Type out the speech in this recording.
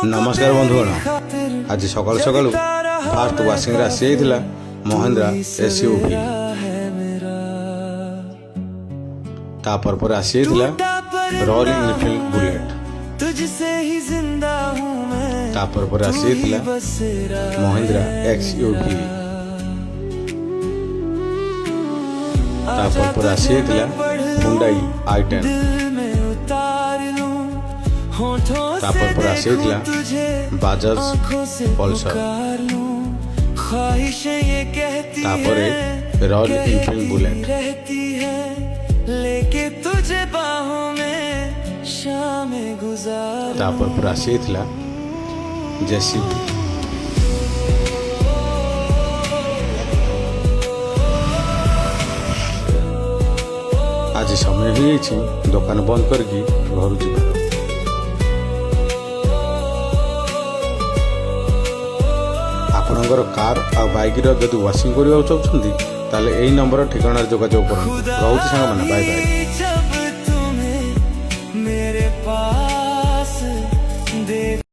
नमस्कार बंधुगण आज सकाल सकाल फास्ट वाशिंग आसी जाइथिला महिंद्रा एसयूवी तापर पर आसी जाइथिला रॉयल एनफील्ड बुलेट तापर पर आसी जाइथिला महिंद्रा एक्सयूवी तापर पर आसी जाइथिला हुंडई i10 तापर पर आसी जाइथिला बाजाज पल्सर तापर रॉयल एनफील्ड बुलेट तापर पर आसी जाइथिला जेसीबी आज समय हो जाइछि दुकान बंद करके घर जीवा आपणकर कार आ बाइक जदि वाशिंग करने चाहते ताले यही नंबर ठिकाना जोगाजोग करूँ। रोचे सांग मैंने बाय बाय।